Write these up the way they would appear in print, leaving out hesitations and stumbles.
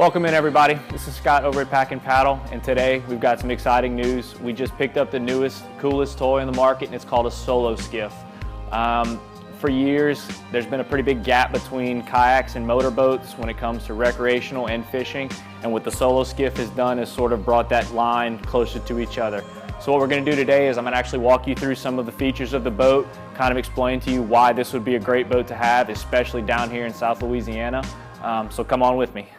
Welcome in, everybody. This is Scott over at Pack and Paddle, and today we've got some exciting news. We just picked up the newest, coolest toy in the market, and it's called a Solo Skiff. For years, there's been a pretty big gap between kayaks and motorboats when it comes to recreational and fishing, and what the Solo Skiff has done is sort of brought that line closer to each other. So what we're going to do today is I'm going to actually walk you through some of the features of the boat, kind of explain to you why this would be a great boat to have, especially down here in South Louisiana. So come on with me.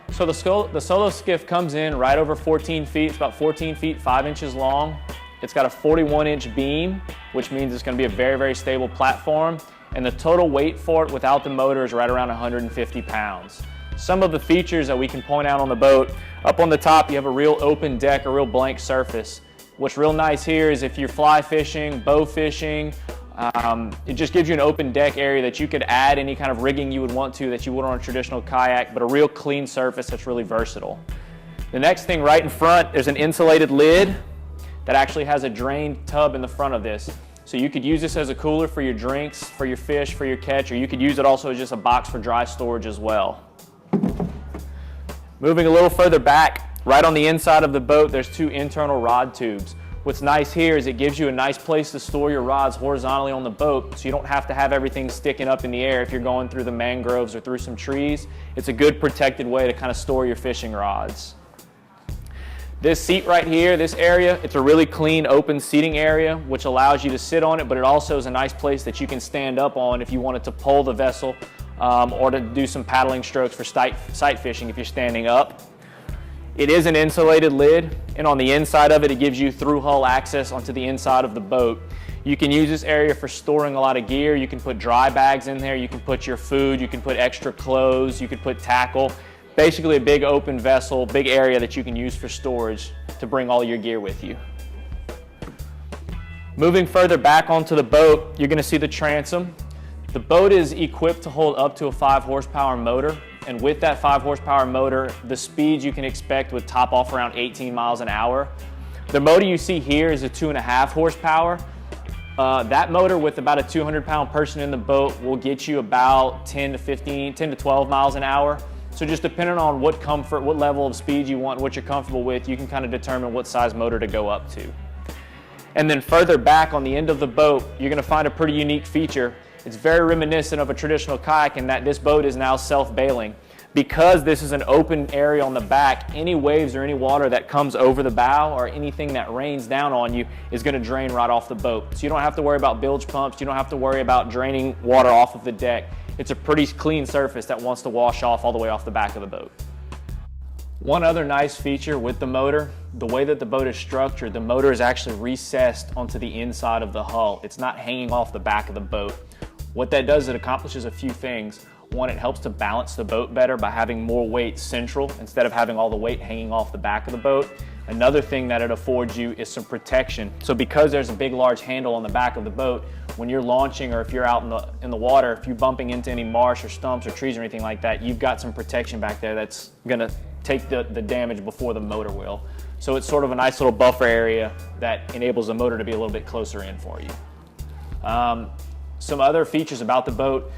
So the Solo Skiff comes in right over 14 feet. It's about 14 feet 5 inches long. It's got a 41-inch beam, which means it's going to be a very, very stable platform. And the total weight for it without the motor is right around 150 pounds. Some of the features that we can point out on the boat, up on the top you have a real open deck, a real blank surface. What's real nice here is if you're fly fishing, bow fishing, it just gives you an open deck area that you could add any kind of rigging you would want to that you would on a traditional kayak, but a real clean surface that's really versatile. The next thing right in front, there's an insulated lid that actually has a drained tub in the front of this. So you could use this as a cooler for your drinks, for your fish, for your catch, or you could use it also as just a box for dry storage as well. Moving a little further back, right on the inside of the boat, there's two internal rod tubes. What's nice here is it gives you a nice place to store your rods horizontally on the boat, so you don't have to have everything sticking up in the air if you're going through the mangroves or through some trees. It's a good protected way to kind of store your fishing rods. This seat right here, this area, it's a really clean open seating area which allows you to sit on it, but it also is a nice place that you can stand up on if you wanted to pole the vessel or to do some paddling strokes for sight fishing if you're standing up. It is an insulated lid, and on the inside of it, it gives you through hull access onto the inside of the boat. You can use this area for storing a lot of gear. You can put dry bags in there, you can put your food, you can put extra clothes, you could put tackle. Basically a big open vessel, big area that you can use for storage to bring all your gear with you. Moving further back onto the boat, you're going to see the transom. The boat is equipped to hold up to a 5 horsepower motor. And with that 5 horsepower motor, the speeds you can expect would top off around 18 miles an hour. The motor you see here is a 2.5 horsepower. That motor with about a 200-pound person in the boat will get you about 10 to 12 miles an hour. So just depending on what comfort, what level of speed you want, what you're comfortable with, you can kind of determine what size motor to go up to. And then further back on the end of the boat, you're going to find a pretty unique feature. It's very reminiscent of a traditional kayak in that this boat is now self-bailing. Because this is an open area on the back, any waves or any water that comes over the bow or anything that rains down on you is going to drain right off the boat. So you don't have to worry about bilge pumps, you don't have to worry about draining water off of the deck. It's a pretty clean surface that wants to wash off all the way off the back of the boat. One other nice feature with the motor, the way that the boat is structured, the motor is actually recessed onto the inside of the hull. It's not hanging off the back of the boat. What that does, it accomplishes a few things. One, it helps to balance the boat better by having more weight central instead of having all the weight hanging off the back of the boat. Another thing that it affords you is some protection. So because there's a big large handle on the back of the boat, when you're launching or if you're out in the water, if you're bumping into any marsh or stumps or trees or anything like that, you've got some protection back there that's gonna take the damage before the motor will. So it's sort of a nice little buffer area that enables the motor to be a little bit closer in for you. Some other features about the boat,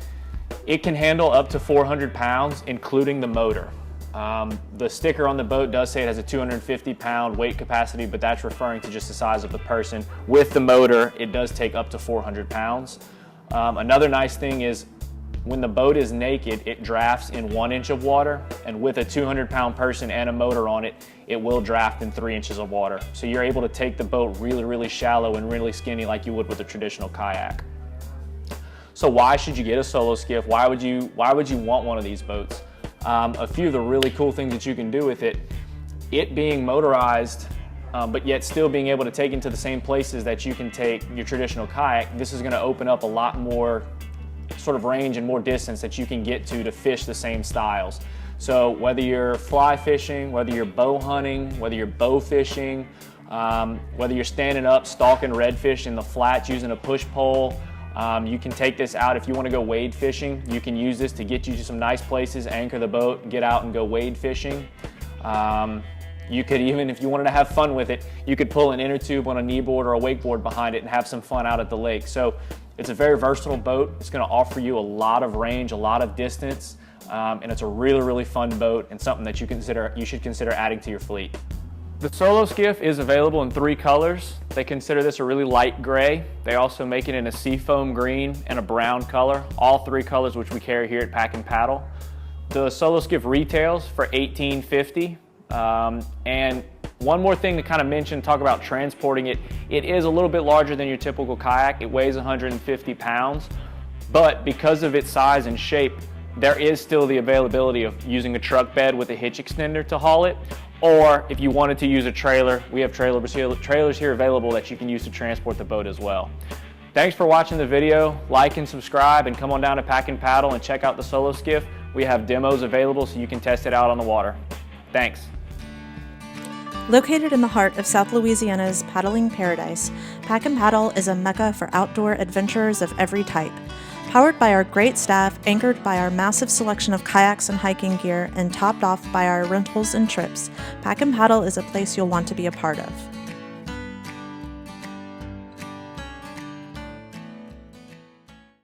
it can handle up to 400 pounds, including the motor. The sticker on the boat does say it has a 250-pound weight capacity, but that's referring to just the size of the person. With the motor, it does take up to 400 pounds. Another nice thing is when the boat is naked, it drafts in 1 inch of water, and with a 200-pound person and a motor on it, it will draft in 3 inches of water. So you're able to take the boat really, really shallow and really skinny like you would with a traditional kayak. So why should you get a Solo Skiff? Why would you want one of these boats? A few of the really cool things that you can do with it being motorized, but yet still being able to take into the same places that you can take your traditional kayak, this is gonna open up a lot more sort of range and more distance that you can get to fish the same styles. So whether you're fly fishing, whether you're bow hunting, whether you're bow fishing, whether you're standing up, stalking redfish in the flats using a push pole, you can take this out if you want to go wade fishing. You can use this to get you to some nice places, anchor the boat, get out and go wade fishing. You could even, if you wanted to have fun with it, you could pull an inner tube on a kneeboard or a wakeboard behind it and have some fun out at the lake. So it's a very versatile boat. It's going to offer you a lot of range, a lot of distance. and it's a really, really fun boat and something that you should consider adding to your fleet. The Solo Skiff is available in 3 colors. They consider this a really light gray. They also make it in a seafoam green and a brown color, all 3 colors which we carry here at Pack and Paddle. The Solo Skiff retails for $18.50. And one more thing to kind of mention, talk about transporting it. It is a little bit larger than your typical kayak. It weighs 150 pounds, but because of its size and shape, there is still the availability of using a truck bed with a hitch extender to haul it, or if you wanted to use a trailer, we have trailers here available that you can use to transport the boat as well. Thanks for watching the video. Like and subscribe, and come on down to Pack and Paddle and check out the Solo Skiff. We have demos available so you can test it out on the water. Thanks. Located in the heart of South Louisiana's paddling paradise, Pack and Paddle is a mecca for outdoor adventurers of every type. Powered by our great staff, anchored by our massive selection of kayaks and hiking gear, and topped off by our rentals and trips, Pack and Paddle is a place you'll want to be a part of.